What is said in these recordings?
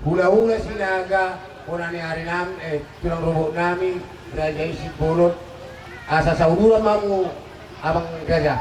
Hula-hula sinaga, una ni hari namin, tulang rubok namin, dahil isip pulot, asa sa udulan mamu, abang gajah.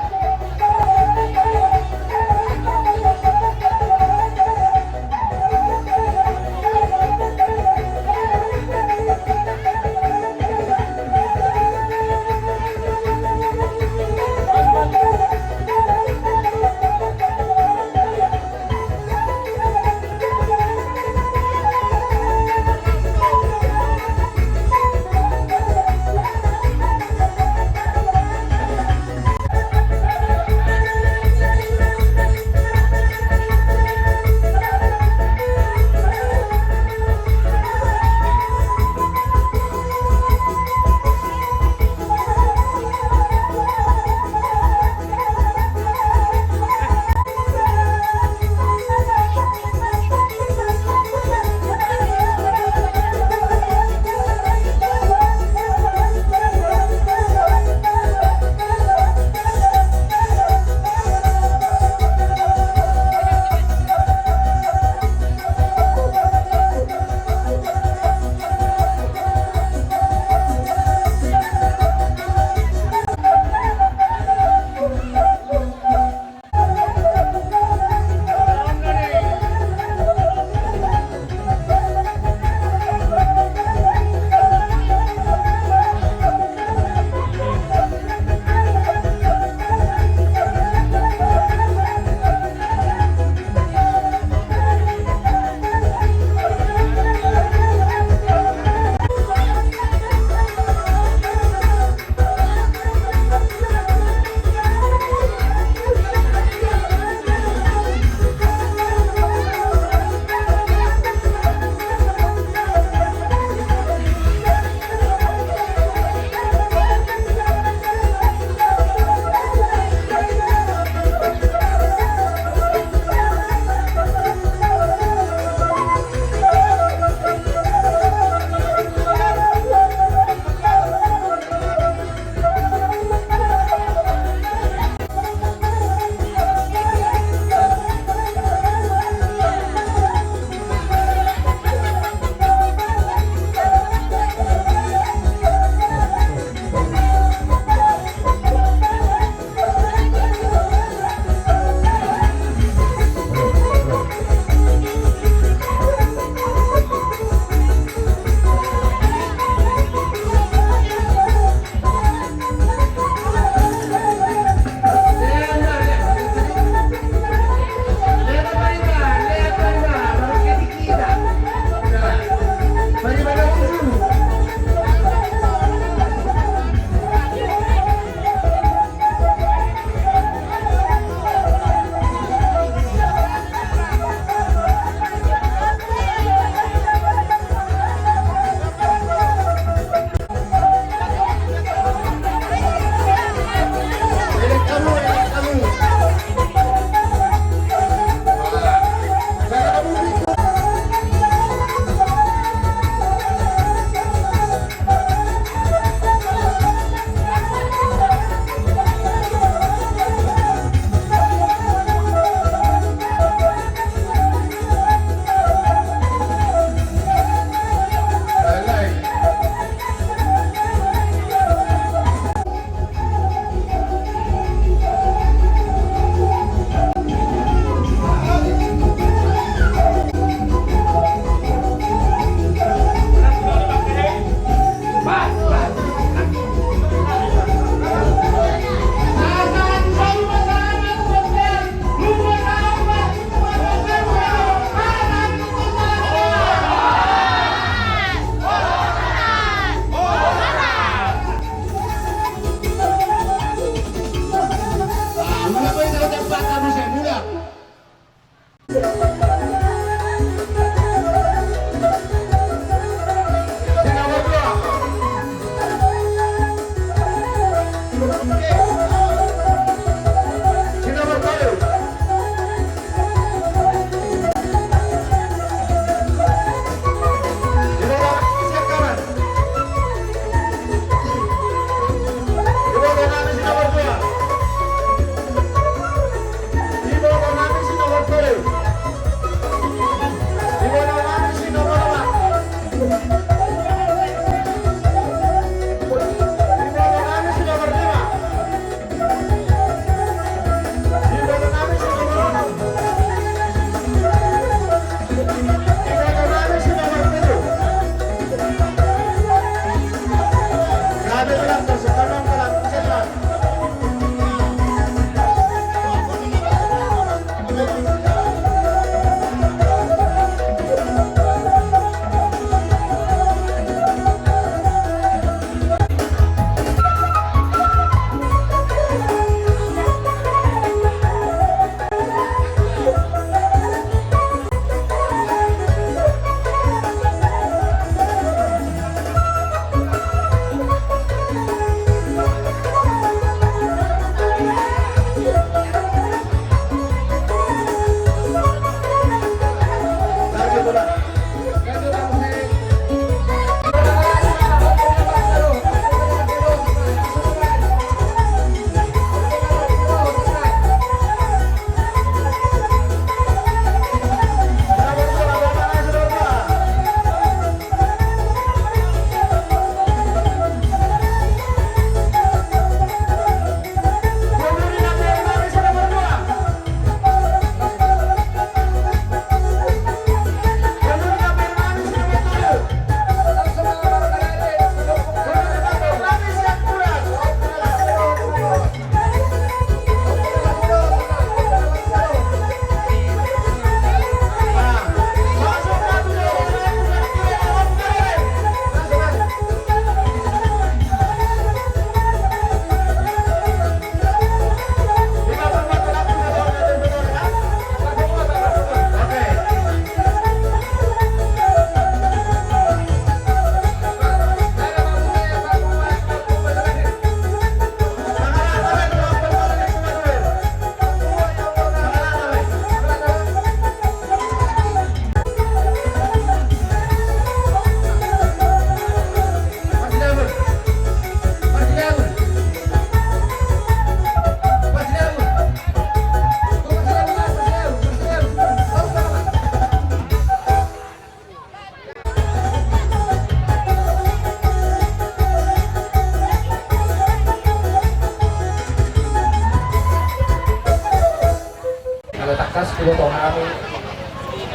iboto kami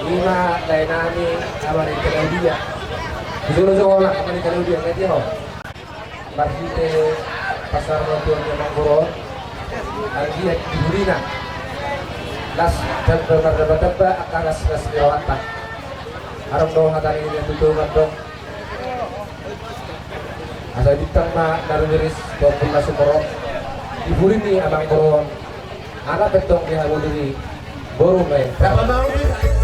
lima lain nami aman di Claudia disuruh sekolah aman di Claudia nggak dia Barsite pasar motor yang Boro dia di Burina las dan berdebat akan las lewatan harap dong hari ini tutupan dong asal bintang mah narumiris 20 Sumoro di Burini abang Boro anak betong dia mau diri Boro main Berapa mau nih?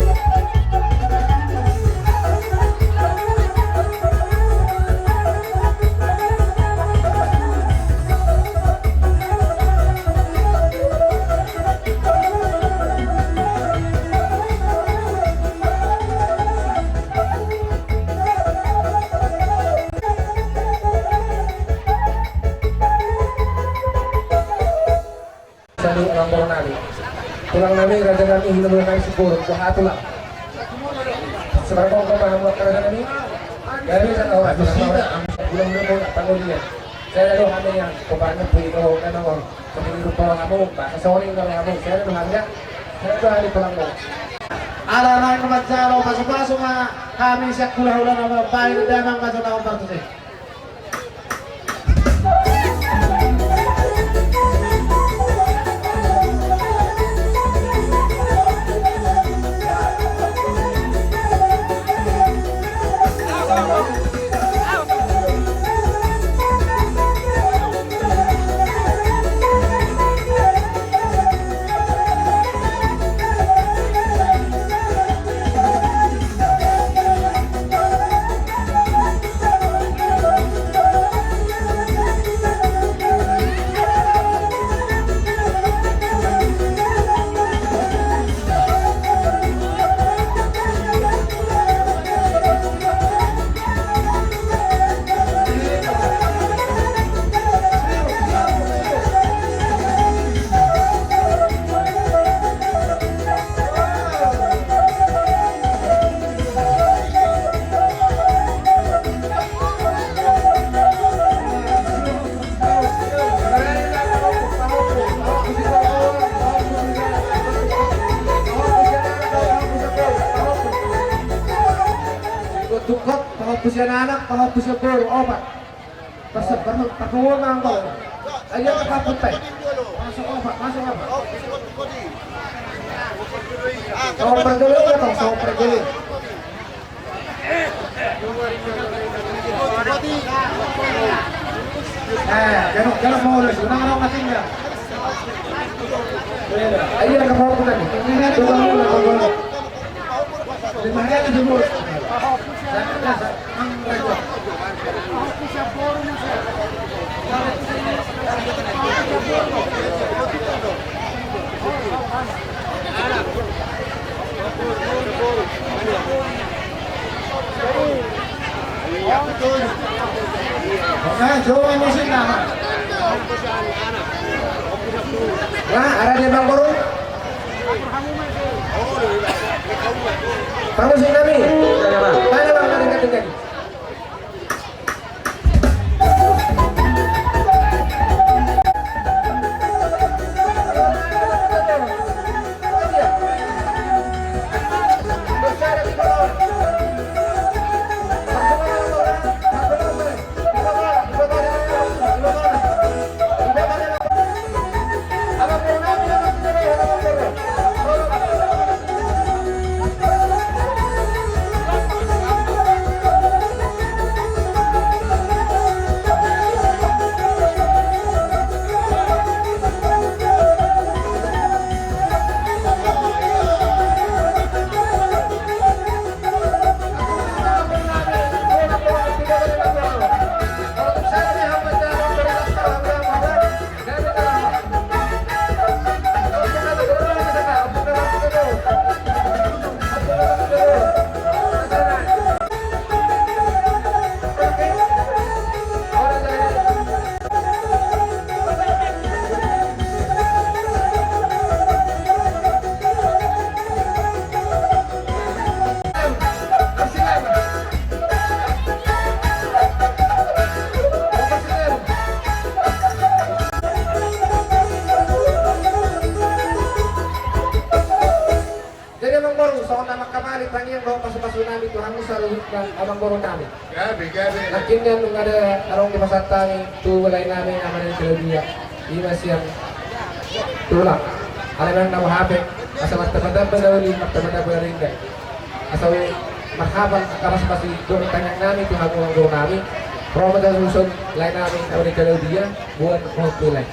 tulang nami raja kami hilang dengan sepuluh kuah tulang seberapa kau paham raja kami dari bisa tahu bulan mau tanggung dia saya ada kami yang kemarin beli kau kan orang seperti rupa kamu pak kesoring kalau kamu saya ada harga saya ada hari pulang mau ada naik ke Mancaro masuk-masuk kami siap ulah-ulah nama baik dan nama nama partu sih. Tukot, penghapus yan anak, penghapus yan bro, obat. Pagkawa nga ang bro. Ayan, nakapunta eh. Masuk obat, masuk obat. Sawang pergeling ya toh, sawang pergeling. Jangan mau ulis, unang kasihnya. Ayan, nakapunta nih. Limahnya itu dulu. Jauh musim nama. Nah, ada di Bang Boro. Pamusin kami. Mana bang dekat-dekat. abang guru namin. Gabi. Akhirnya nung ada arong di pasar tangi, tuwalay namin naman ng Claudia. Ima siyang tulak. Alam na mahapit. Asa magtabadab ba daw rin, magtabadab ba rin ka. Asa mahabang kapas pasi doon tanyag namin, tunagong ang guru namin. Pero madalusog, lain namin naman ng Claudia, buwan ng tulay.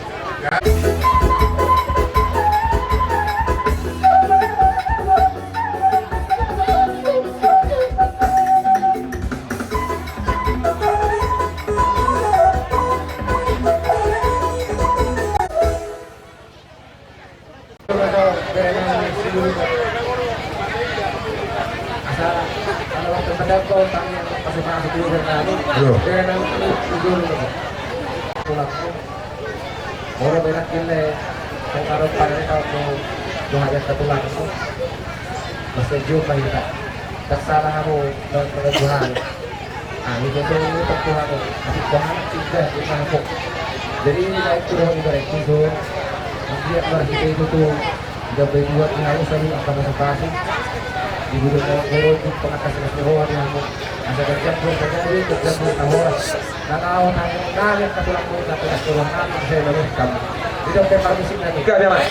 Orang banyak kile, kung araw pa rin ako kung duhagat katulad mo. Basta jumpa kita. Taksara mo ng mga duhan. Hindi ko ito yung pagkuhan ko. Kasi kuhan ang cinta, yung mga po. Jadi ini naik turun ibarat itu. Dia kita itu gabay buat ngayon sa mga kamasapasi. Ibu ng guru yung pangatas na sinuhan niya mo. Asa gagyan po sa gabi, gagyan po sa oras. Nakaon ang namin katulad mo na pinatulang namin sa ilalim kami. Dito kayo paramisip namin. Ikaw, Biamay.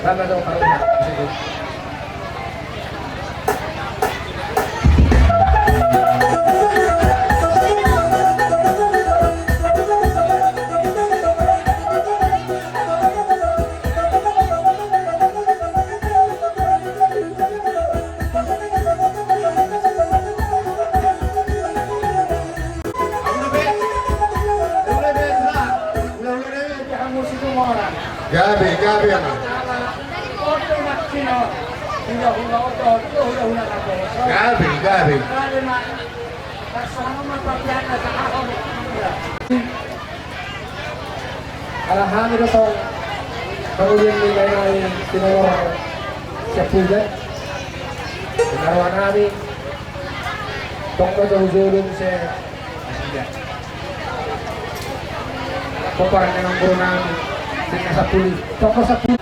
Lama daw karoon na. Sige. Gabi ano? Gabi. Alhamdulillah ito pag-uling nila yung tinawar siya pugat. Tinarawan namin tungkol sa huzulong siya Asia. Kumparan ng guru namin sa puli. Tungkol sa puli.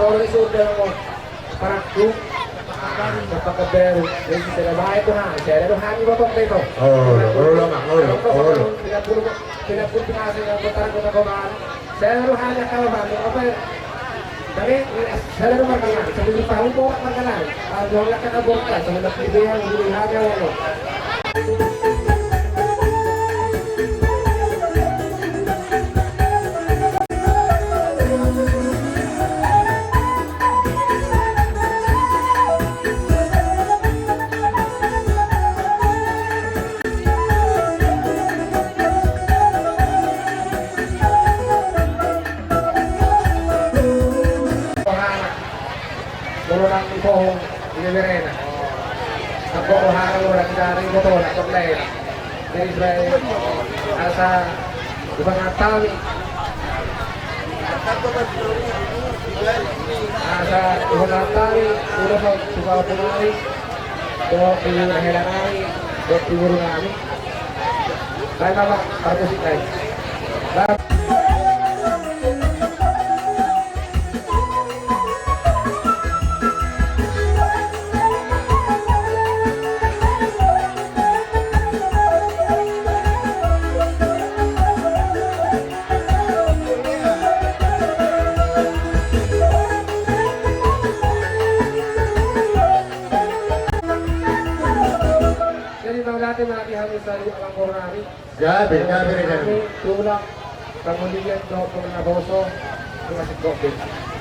Kalau sudah mau parakku, dapat kabar dari saya baik tuh saya ada hari bapak itu. Tidak pun pengasih yang kota Koman. Saya ada hanya kalau apa dari saya ada makanan, sebelum tahun bawa makanan. Jangan kata bongkar, sebelum video yang dilihatnya loh. Orang itu ini berena. Aku orang orang dari itu nak komplain. Jadi saya asa bukan Natal. Asa bukan Natal. Udah suka penari. Dok ibu heran kami. Dok ibu kami. Saya apa? Harus ikut. Gabi. Tulang, kemudian dokter Naboso, masih COVID,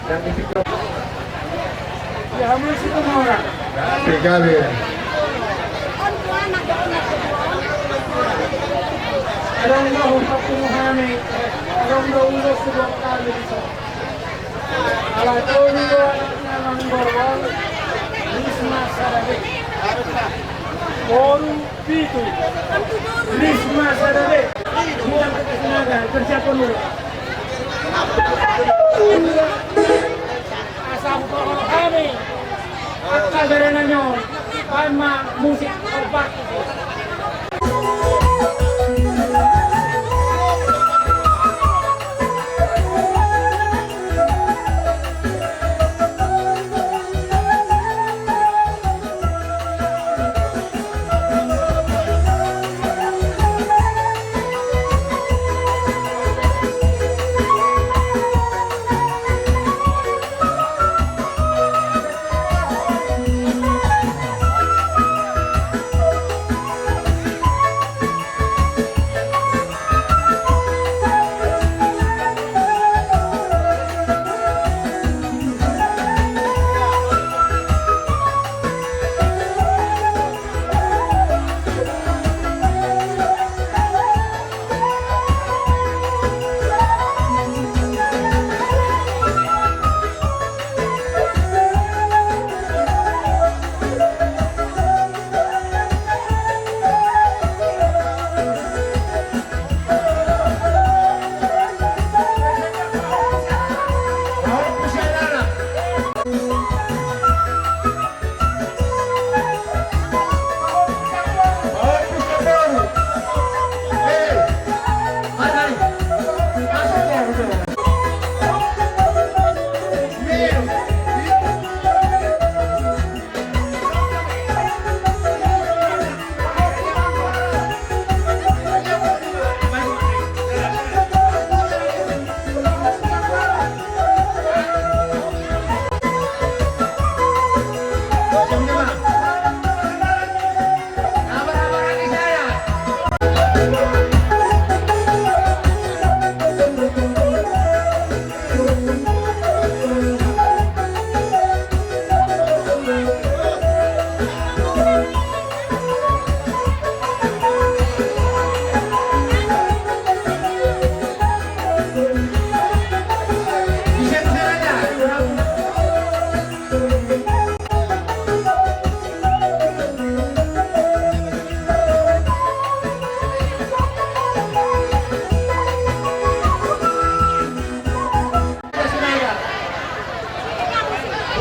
dan di situ. Ya, hamil situ mau orang. Gabi. Alam mo, huwag kumuhani. Alam mo, ulos subok kami dito. Alam ko, nito ang borwal. Lisma sarabi. Boru pitu. Lisma sarabi. Buang kesinaga, kerja penuh. Asal ko kami. At kagaran nyo, pama musik opak.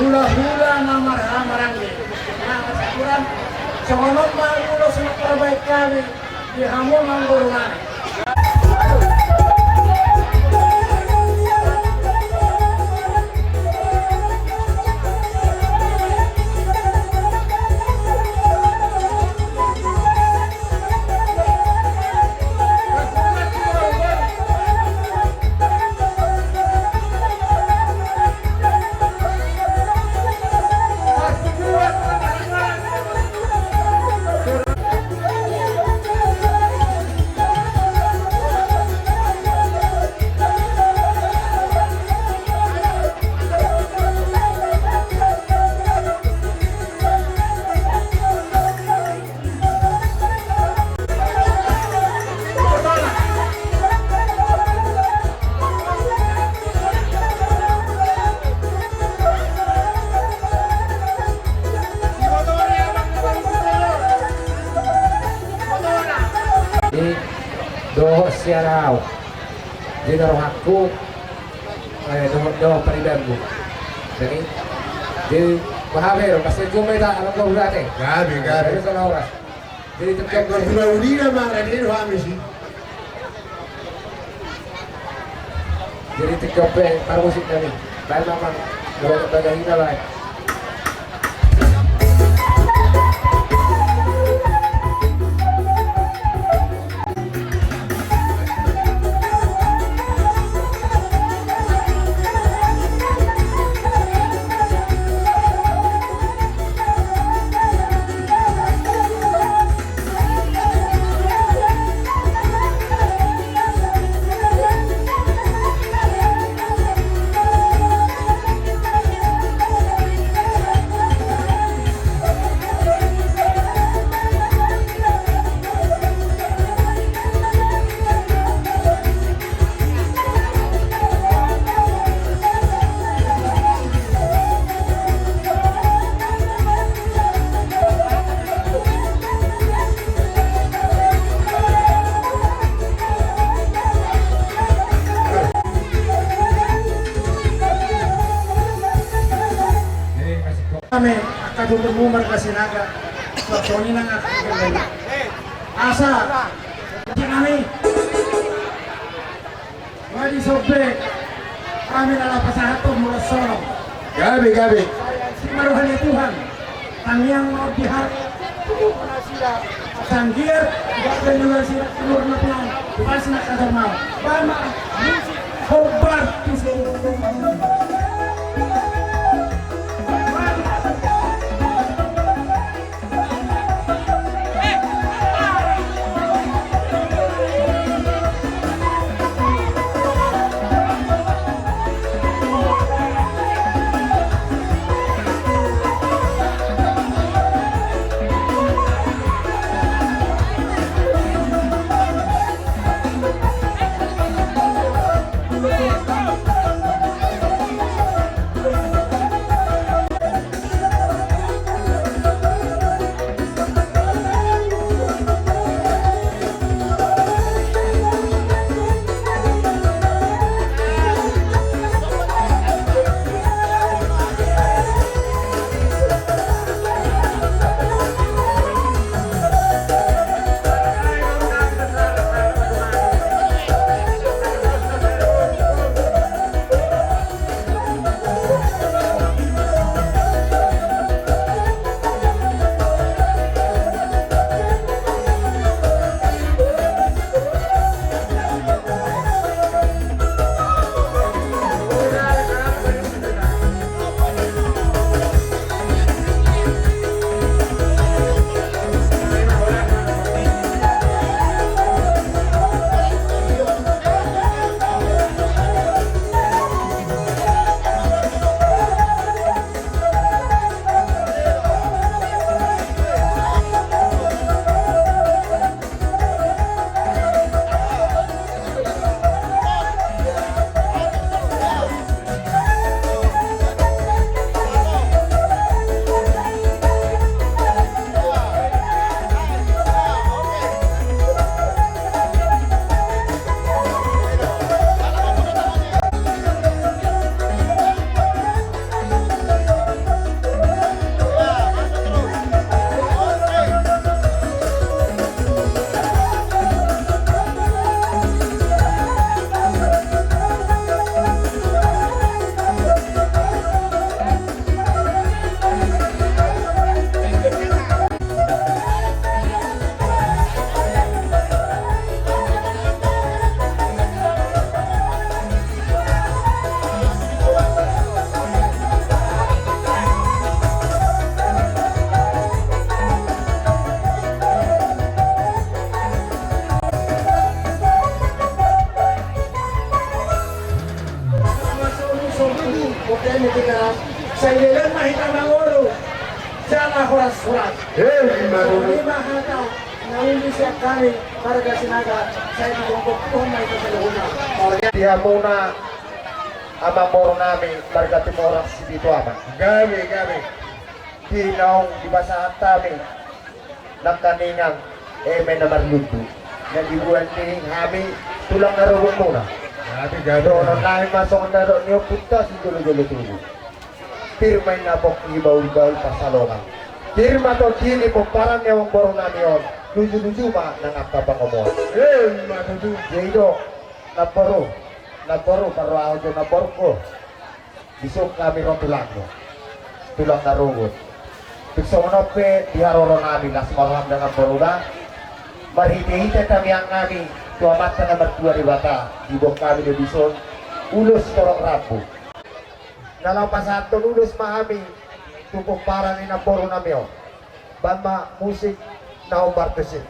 Hula-hula marang ni. Nah, kurang semono mangulo sama terbaik kami di hamon manggurungan. araw. Dinaro hakku. Doon paridan mo. Jadi mahaber kasi jumeta alam ko dati. Gabi. Ano sa oras? Jadi Ay, tetap kung tumauli naman, ano kami si? jadi tetap para musik kami. Dahil naman bagay na lang. Kami akadumumar ka sinaga. So ini nang akadumumar. Asa. Jadi kami. Wadi sobe. Kami nalapas satu mula solo. Gabi. Si maruhani Tuhan. Kami yang mau dihak. Tanggir. Dan juga si telur napian. Pas nak kadar mau. Bama. Hobar. Saya mahita mangolo. Sana horas-horas. Lima hata nauli siap kami para sinaga. Saya ditunggu Tuhan mahita sa luna. Dia muna abang moro namin barga timoras dito abang. Gabi. Tinaw di basahan kami ng kaningang may namarluto. Nalibuan ni kami tulang narubong muna. Grabe, Doon ang lahi masok ang naro niyo, punta si Julo-Julo Tubo. Pirmay na po ibaw-ibaw pasalongan. Pirma to kini po parang niyawang borong namin yun. Luju-luju ba ng akabang matutu. Jaido, naboro, para ako dyan naboro ko. Bisok kami ron tulang mo. Tulang narugot. Piksong nope, diharoro namin, las malam dengan boruda. Marhite-hite kami ang namin, tuamat na naman dua di bata. Ibok kami di bison, ulos torok rapo. Nalampasan to ulos mahami, tupong para ni naboro namin. Bama musik na umbartesin.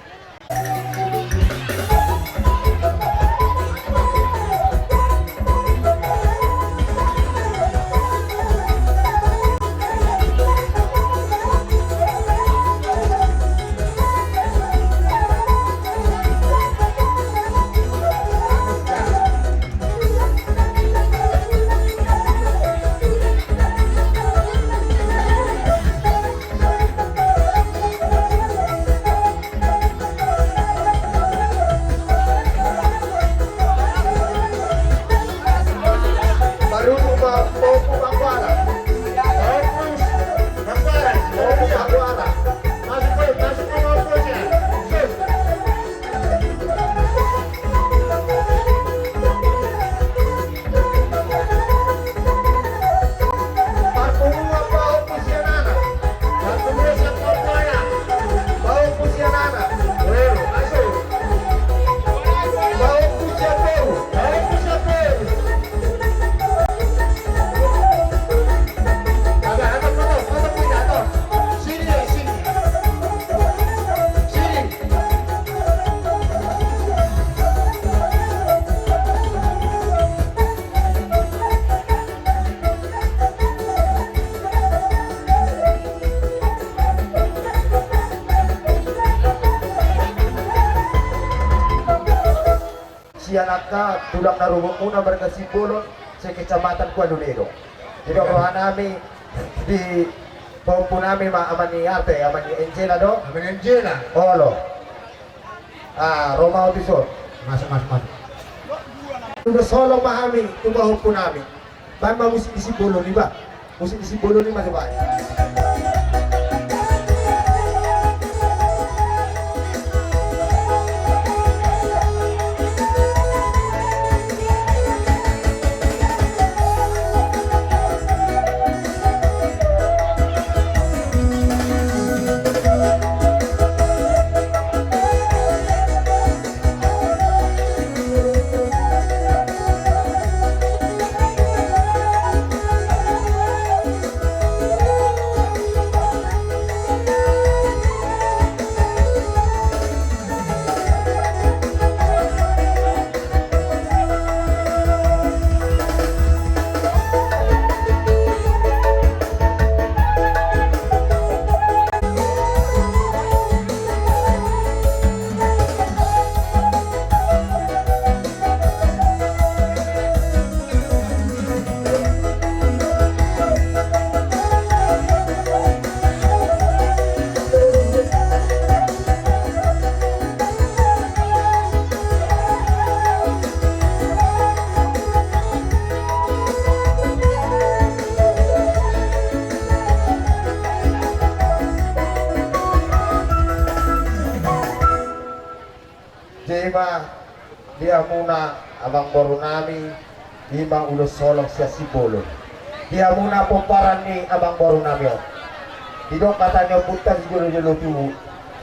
Sianaka tulang narubong muna barangay Sipolon sa Kecamatan Cuaduledo. Dinukuha namin di pompo namin aman ni ate, aman ni Angela do? Amin Angela. Olo. Romao Tison. Mas. Tugas solo mahami, tumaho po namin. Bama musik di Sipolon, di ba? Musik di Sipolon di ba? Jema, dia muna abang boru nami, lima ulos solong siya Sipolon. Dia muna po paran ni abang boru nami. Didok katanya punta si Julo-Julo Tubo.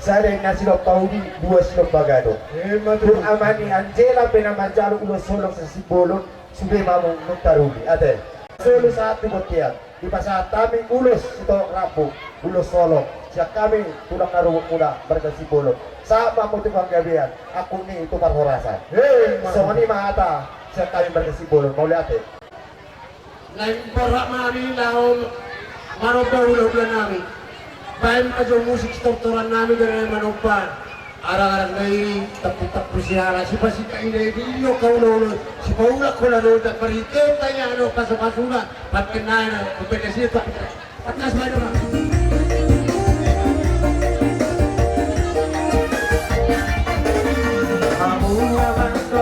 Sada na silok paudi, dua silok bagado. Kung amani Angela penamanjaro ulos solong sa Sipolon, sudah mamong nagtarugi. Ate, solo sa ating botiyan. Di pa sa taming ulos ito rapo, ulos solong. Siya kami tulang narubok muna, barangay Sipolon. Sa mamutibang gabihan, ako ni ito marhorasan. So ni mahata, siya kami barangay Sipolon. Mauli ate. Lain para mami laom maroba-ulog na namin. Bayan pa yung musik strukturan namin ganun manupan. Arang-arang na tapos siya. Si Pasita Inaibilyo kaulo-ulo. Si Paula ko na doon. Parikita niya pasok-pasula. Patkenayan na. Kupetesito. Patkas ba naman? Kamu naman ko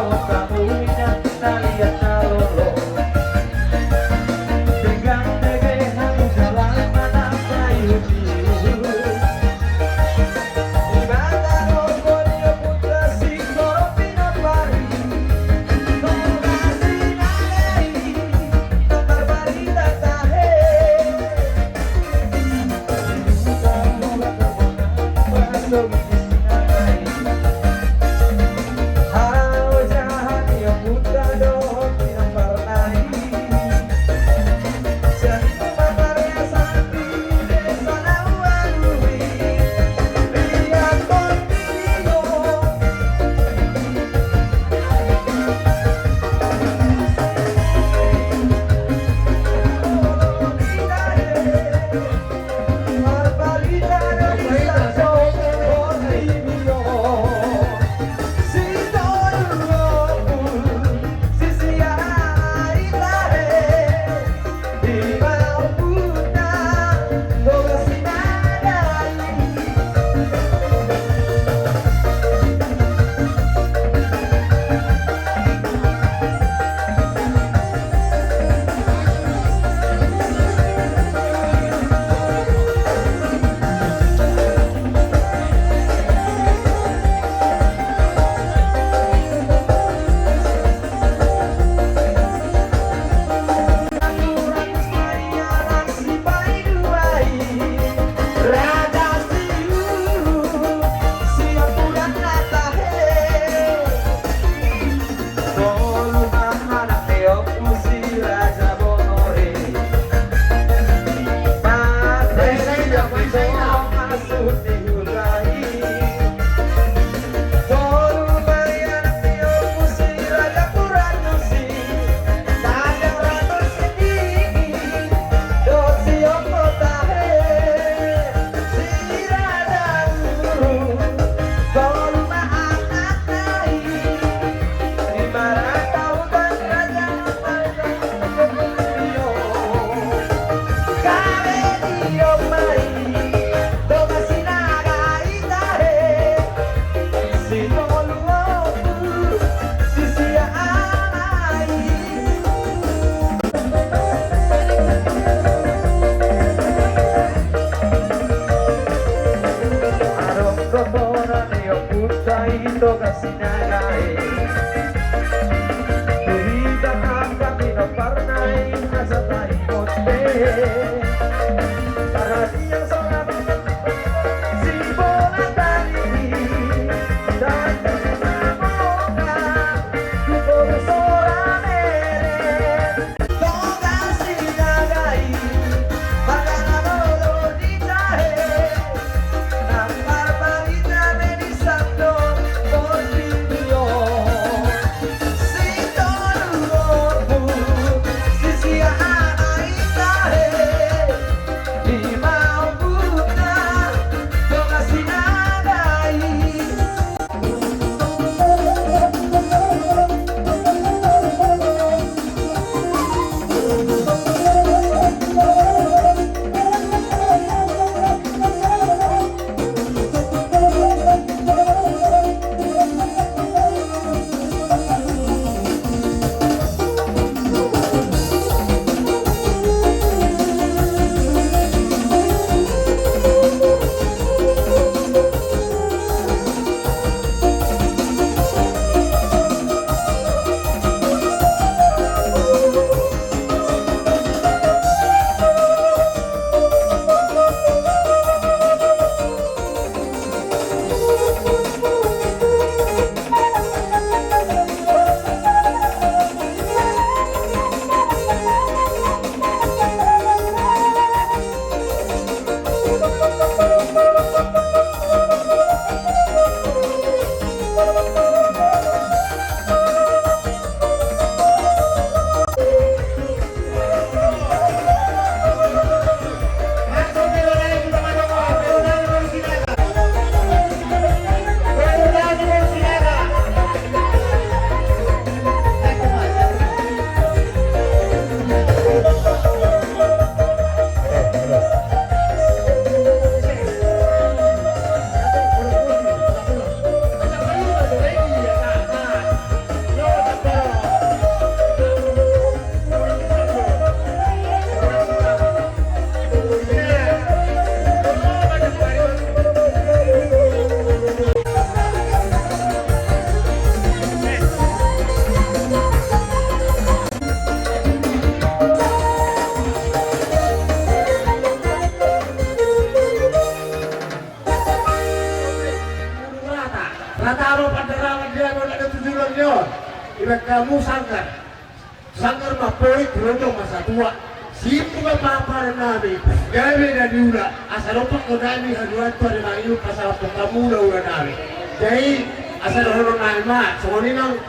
Ibarat kamu sangkar mah poin berondong masa tua. Sipu ka paparan namin. Gabi na diula. Asal opak ko namin haluan to rin ang iyong kasawat ko kamula ula namin. Dahil asal holo namin ma. So kung ninang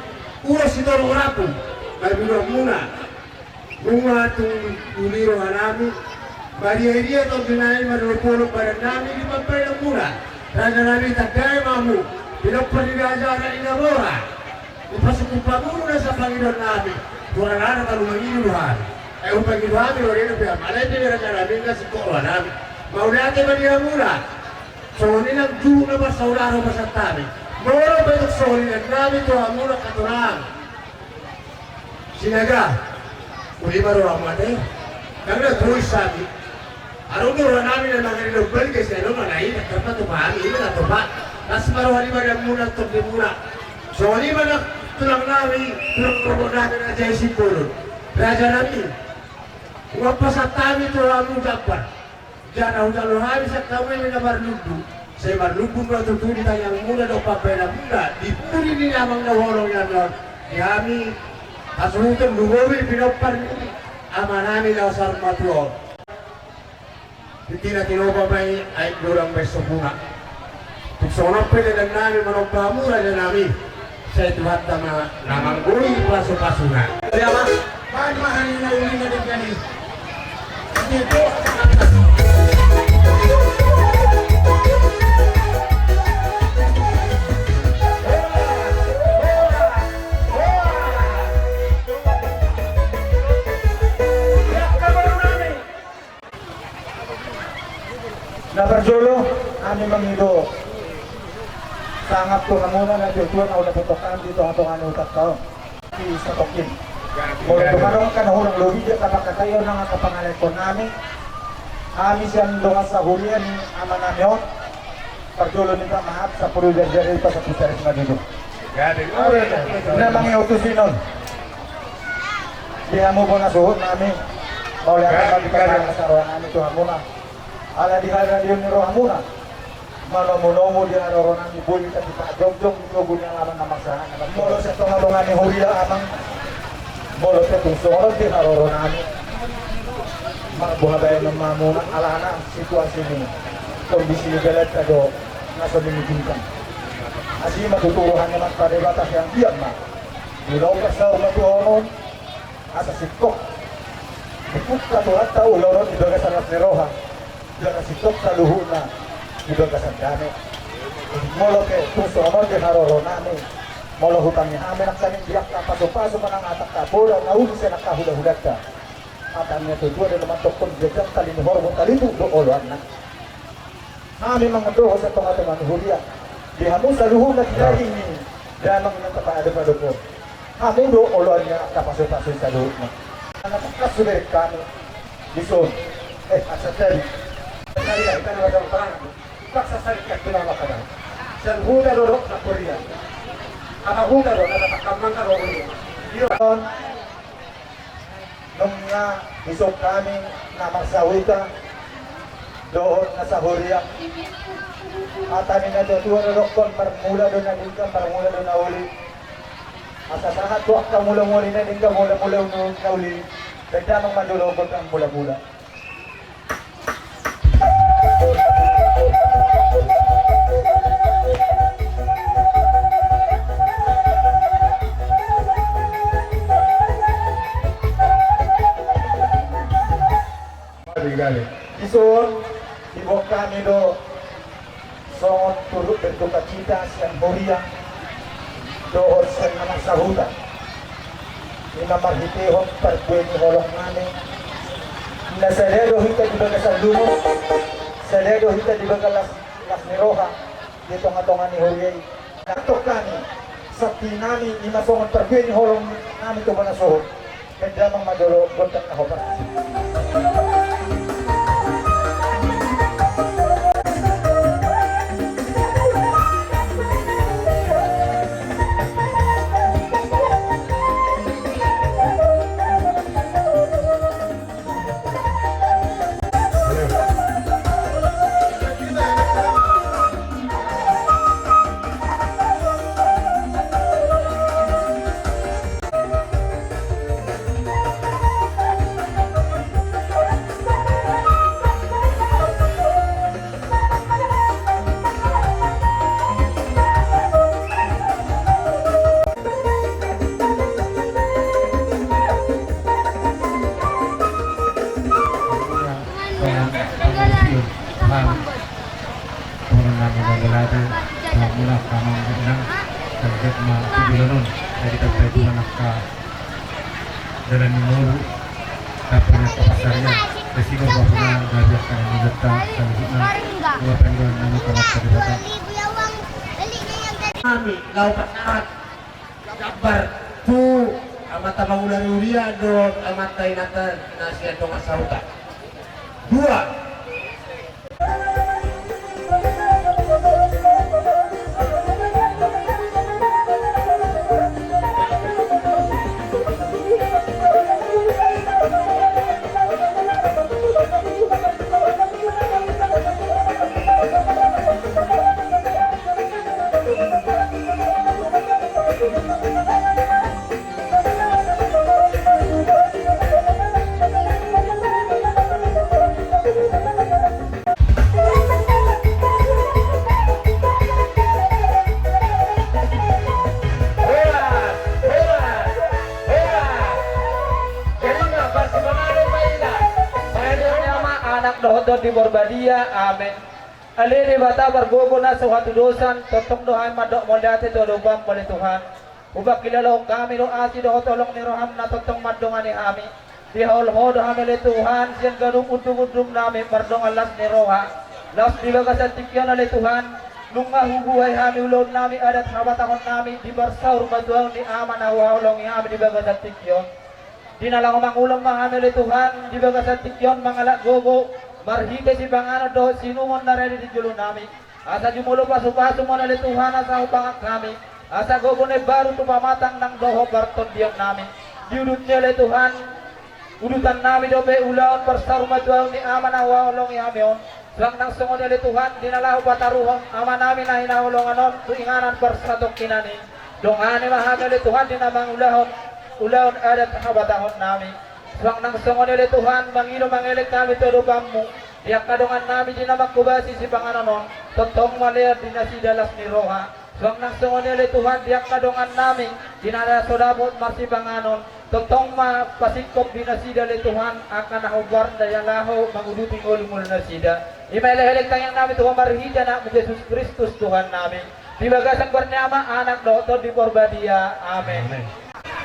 uras ito ng rapo. Magbilang muna. Bunga itong uliro nga namin. Bariya-iriya itong dinahin manulupulong parang namin. Di magpalang muna. Rana namin tagay mamu. Pinagpanigaja na inamora. Ipasok kong pamuno na sa Panginoon namin. Kurang na talumanginuhan. Ay kung Panginoon namin, wala na piyam. Alay piniraga namin na si Kora namin. Maulate ba niya muna? So, nilang dugo na ba sa ularo ba sa tabi? Mawala ba itong solinan namin ito ang muna katurang? Sinaga, uli maro ang mate. Nagla tuloy sabi. Araw-araw namin na mga nilugbal kasi ano manahin at dapat tumahan. Iba na tupa. Nas maro halima na muna itong di muna. So, halima na tulang namin, tulang namin na dyan si Pulon. Raja namin. Huwag pa sa tabi ito ang mong dapat. Diyan ang daluhan sa kamay na marlubo. Sa marlubo mo tutuli tayong muna daw papay na muna. Di puli ni namang nawalong yan doon. Kami, asunutan lugowi, pinapar ama namin daw sa armatuo. Hindi na tinupa may ay durang may sumbunga. Tuksonon pwede lang namin manong na namin. Sa ituhat na namang guri paso-paso na. Kaya ma, mahan na uli na din gani. Dito, Nabarjolo, aming mangido. Sangap ko na muna na tutuan ako naputokan dito ang itong anutat ko. Sa tokin. Mula tumarong ka na hulang lobi dyan kapag katayo na nga kapangalan ko namin. Amin siyang lungas sa hulian ni ama namin. Barjolo nito mahap sa puro dyan pa sa pusaris na dito. Na mga utusin nun. Diyan mo po na suhot namin. mau lihat bagi perkara sa rohan itu hamuna ala di hara dia ni rohamuna manomo dia rohan ni buli tapi pak jom itu gunya laman nama sana molo sa tonga ni huria amang molo sa tusoro di hara rohan ni buhabay ng mamuna ala na situasi ini kondisi galat ado nasa dimimpikan asli matuturuhan naman pada batas yang diam mah ilaw ka sa matuhonon asa sikok ikut katulat tau loron ibaga sa nasneroha ibaga sikok sa luhu na ibaga sa dami molo ke tusonon di haroronami molo hutangnya amin ang saning biyak na paso-paso man ang atak kabola nauli sa nakahuda-hudat ka atangnya tujuan dan teman tokon jejak talin hormon talitu do oluan na kami mengedoh sa tengah-tengah hulia dihamu sa luhu na daging ni damang ng tapaado-pado po kami do oluannya kapaso-paso sa luhu na anak kasulit kami dison asa tadi saya ikan wadang perang paksa saya kenal makanan dan huda dorok na Korea ana huda dorok na takamang ka ro yon nung nga isok kami na magsawita doon na sa Korea at amin na doon na dokon parmula doon na din ka parmula doon na uli asa sahat wak ka mula-muli na din ka mula-mula na uli Pagdamang mandulogod ang mula-mula. Ison, ibok kami do songon turut berduka cita siang Korea doon sa mga sahutan. Inamarhitihon parkweni holong namin na saledo hita di baga sa lumos saledo hita di baga las niroha dito nga tonga ni Horiay natok kami sa pinami imasongan parkweni holong namin ito manasohon kaya mang madolo kontak na hopa dalam minggu tapos sa pasarya resibo ba na gagawin ka ng gata sa lihuna dua penggal namin kamat sa dibata kami laupat naat kabar tu amat bangunan Uria do amat tainatan nasian dong asauta dua dohot di Borbadia, amin. Alini bata bergogo na suatu dosan, totok dohan madok modate to lubang oleh Tuhan. Ubah kilalong kami do asi dohot tolong ni roham na totong madongan ni ami. Di hol ho doham oleh Tuhan, siang gadung udung nami berdong alas ni roha. Las di bagasan tikyan oleh Tuhan. Lunga hubuhay kami ulon nami adat habatahon nami di barsaur maduang ni aman awalong kami di bagasan tikyan. Dinalang mangulang mga oleh Tuhan di bagasan tikyan mangalak gogo. Marhite si bangano do sinumon na rin di julo nami. Asa jumulo pasu-pasu mo na li Tuhan asa upangak kami. Asa gogone baru tu pamatang ng doho barton diyang nami. Diudut niya li Tuhan. Udutan nami dobe ulaon bersaruma tuaw ni aman awalong yamion. Lang nang sungon nila Tuhan, dinalahu pataruhong, ama namin na hinahulunganon, tuinganan bersatok kinani. Dongani mahagal ni Tuhan, dinamang ulaon adat kabatahon namin. Lang nang sungon nila Tuhan, mangino mangilik namin tudubamu. Diyak kadongan namin dinamang kubasi si pangananon, tontong malir dinasidalas ni Roha. Lang nang sungon nila Tuhan, diyak kadongan namin, dinala sodabot marsi panganon. Tontong mapasikop dinasida ni Tuhan, akan nahubar daya laho, manguduting ulumul nasida. Imailahilig tayang namin Tuhan marhida na Jesus Kristus Tuhan namin. Di bagasang Barnama, anak Dr. di Borbadia. Amen.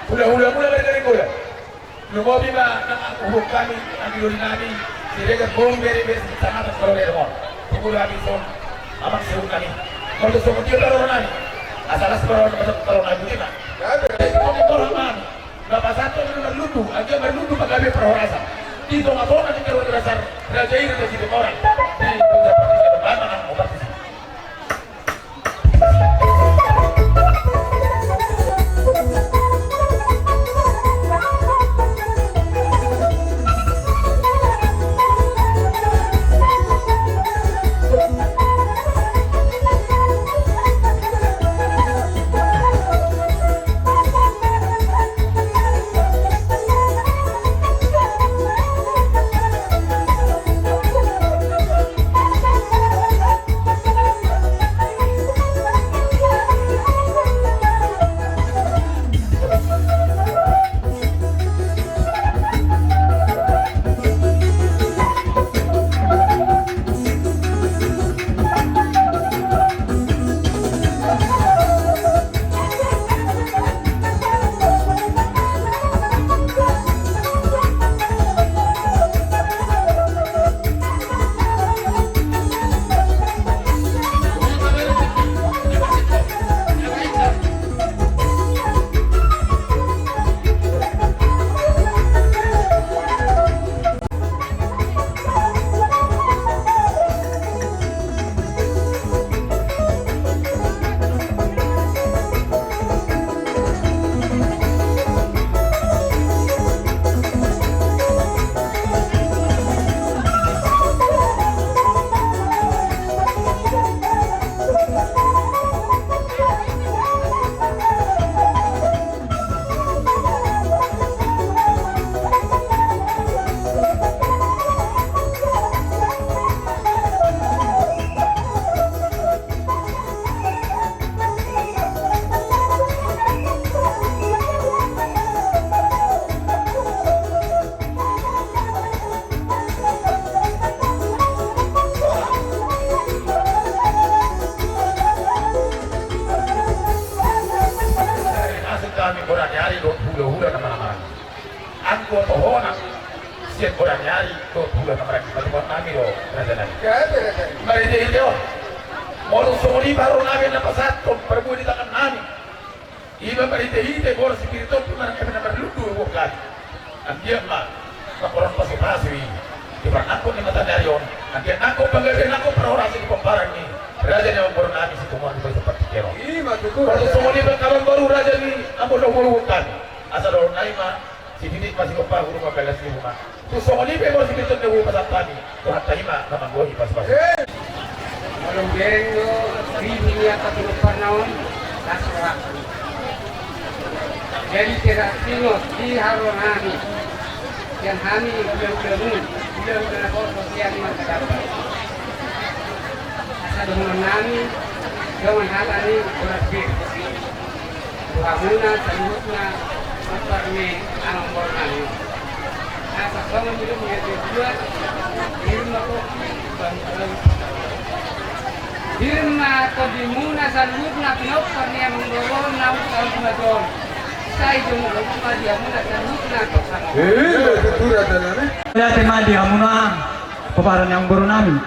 Hula-hula mula dari kuya. Lumobi ba ang uhok kami, ang yun namin, sila kong beri-beri sa atas kolonero mo. Tungkol kami son, amang sihon kami. Kung gusto ko tiyo laro namin, asalas pa rin sa laro namin din na. Kung ito naman, napasato nyo magluto, ang yung magluto pag kami parahorasa. Dito nga po natin karoon na sa rajayin na dito orang. Dito sa patisya ng bata ng obatis. Jadi tidak singot di harunami yang kami belum berlaku sosial masa dapat. Asal dengan kami dengan hal ini berbeda. Tuhanuna seluruhnya seperti alam bornami. Asal kamu belum menjadi dua Dirma atau dimuna seluruhnya pinokar yang menggawa namun tahun saya jumlah rumah dia muna seluruhnya kesana. Dati mandi hamuna paparan yang baru nami.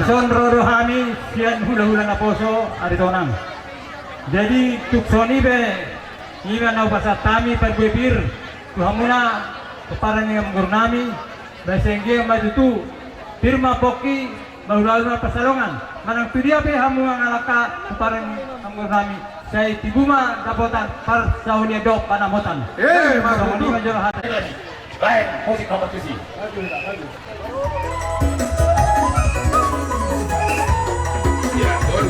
Son roro kami sian hula-hula na poso ari tonang. Jadi tuksoni be iba na upasa tami perguepir hamuna paparan yang baru nami. Basengge majutu firma poki bahula pasalongan. Manang pidia be hamuna ngalaka paparan yang baru nami. Saya tibuma dapotan par saunia dok panamotan. Majutu. Baik, musik kompetisi. Ya, betul.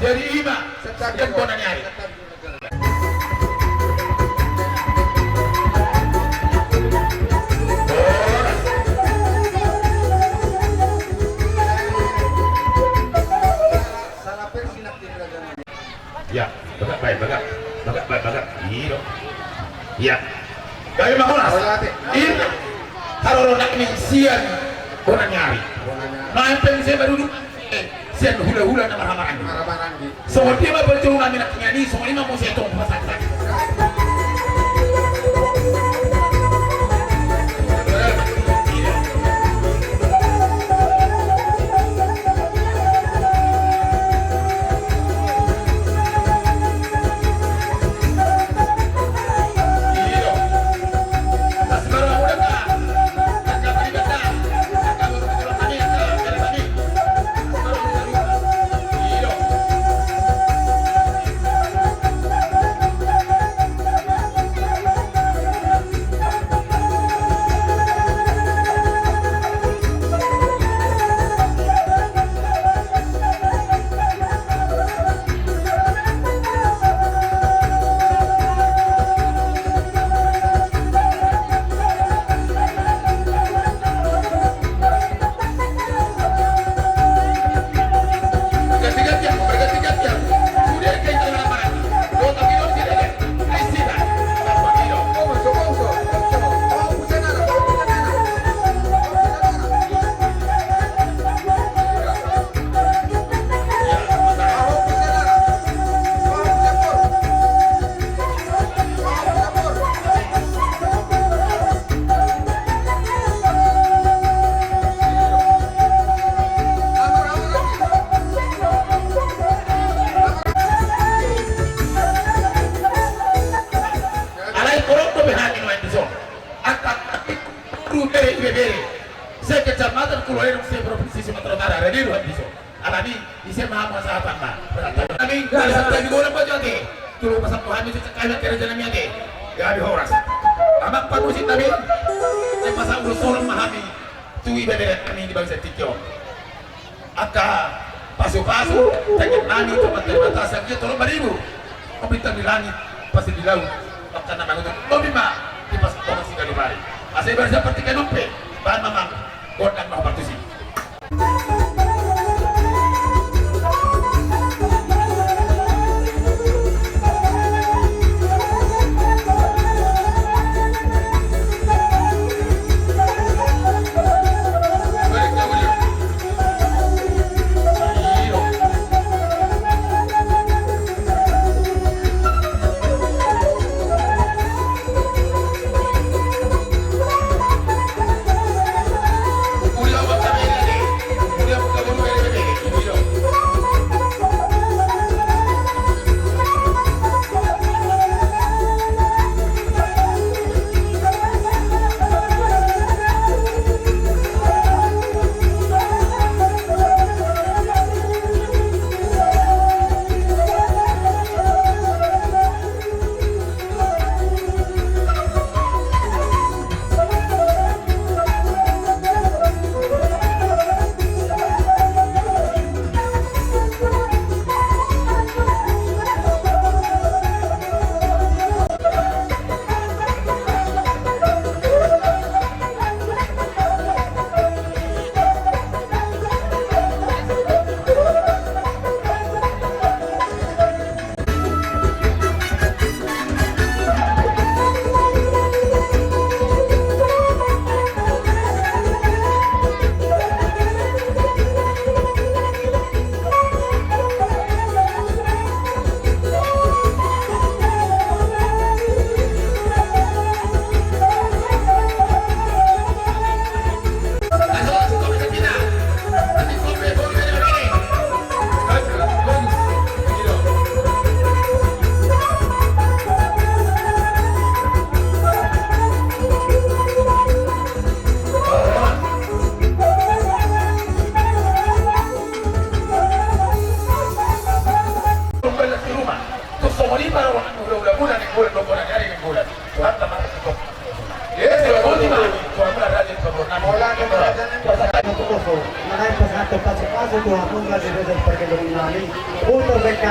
Jadi ima, sekian kona nyari. Ya, bagak. Iyo. Ya. Gaya makolas. Ini haroro nak sian kona nyari. Nah, saya baru duduk. Sian hula-hula na maramaran. So, di ba betul namin nak nyanyi? So, ini mau saya tunggu masak-masak.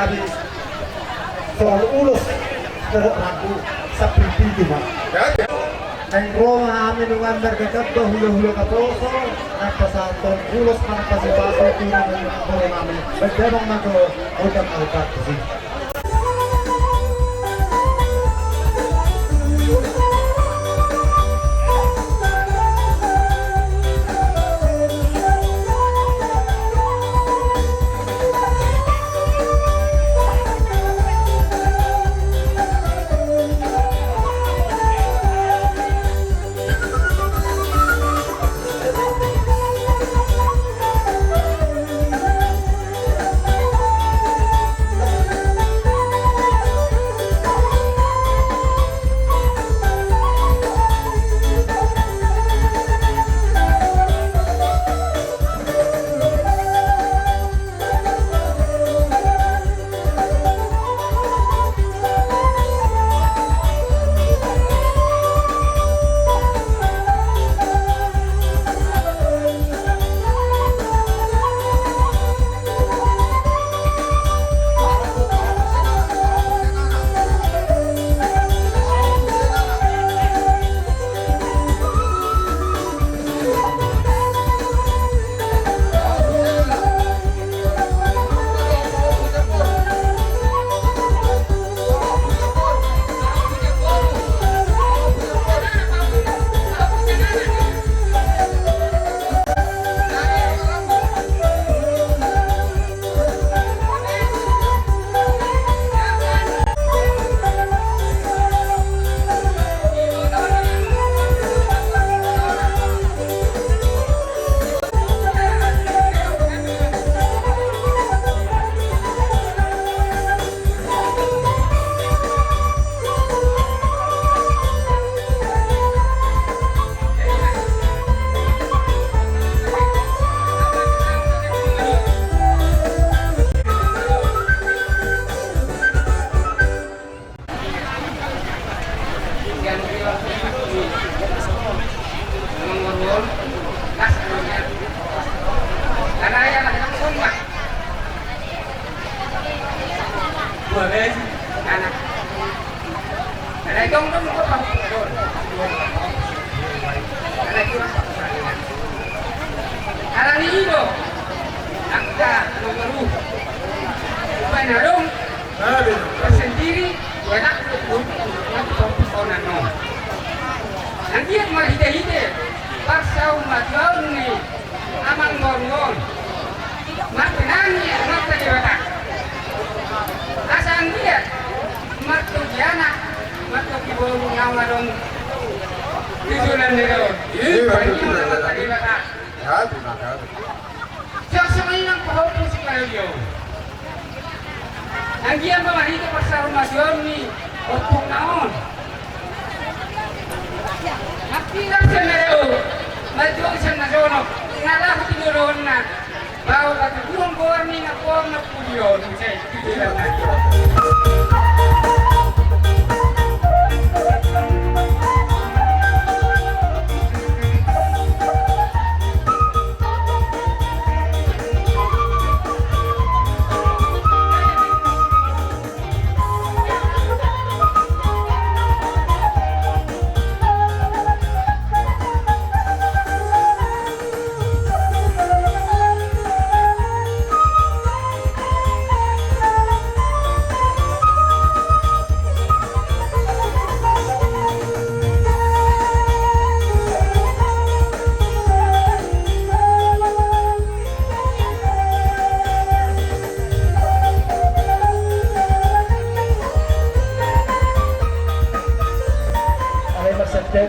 habis soal ulos teruk aku sa Pilipino. Ang Roma amin ng berkat hulu-hulu ka poso nagpasanton ulos mga pasibaso tingin ng mga namin. Bagdamang mago utang alkat kasi.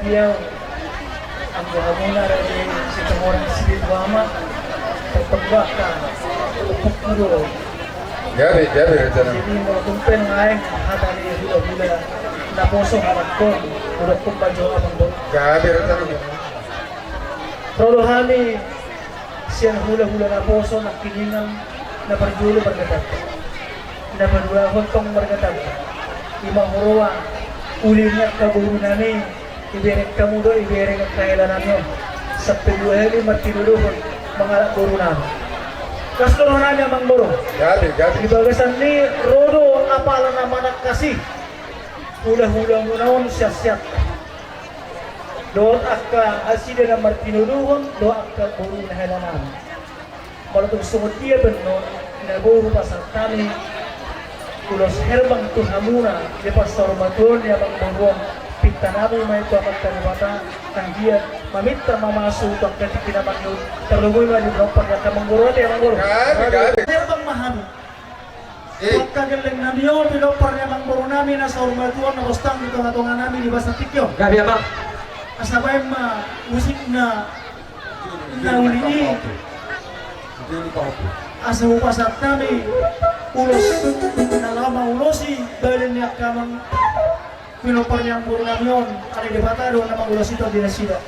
Dia ang mula dari si Kamorang Sidit Wama tertebak kan upuk dulu. Jadi Jadi mau tumpen ngaing hadari hula-hula na poso harap ko udah pun baju abang do. Jadi rencana. Prolohani siang hula-hula na poso na kiningan na berjulu bergetar. Na berdua hontong bergetar. Imang huruwa ulinya kabulunani iberek kamu do iberek kailanannya sa pagduheli matiduluhon mga guru namin Kastoronanya Mang Boro. Jadi. Di bagasan ni rodo apalan nama nak kasih. Hula-hula munaon siap-siap. Doa akka asida na Martino Duhon, doa akka buru na helanan. Kalau tu sumut dia benar, na buru pasal kami. Ulos herbang tu hamuna, dia pasal Ramadan ya Mang Boro. Pinta nabi may ito ang kanibata ng dia mamita mamaso ang katikinaman yun terlugoy mo yung lopang yan Mang Boro at Mang Boro herbang mahami pagkagaling namin yun pinopar niya Mang Boro namin na sa Ramadan na bustang dito nga tunga namin iba sa tikyo Gabi abang. asabay musik na uli asa upasat namin ulos nalama ulosi dahil niya kamang pinopar niya ang Boro namin yun. Ano di bata doon na magulos ito, di na sila.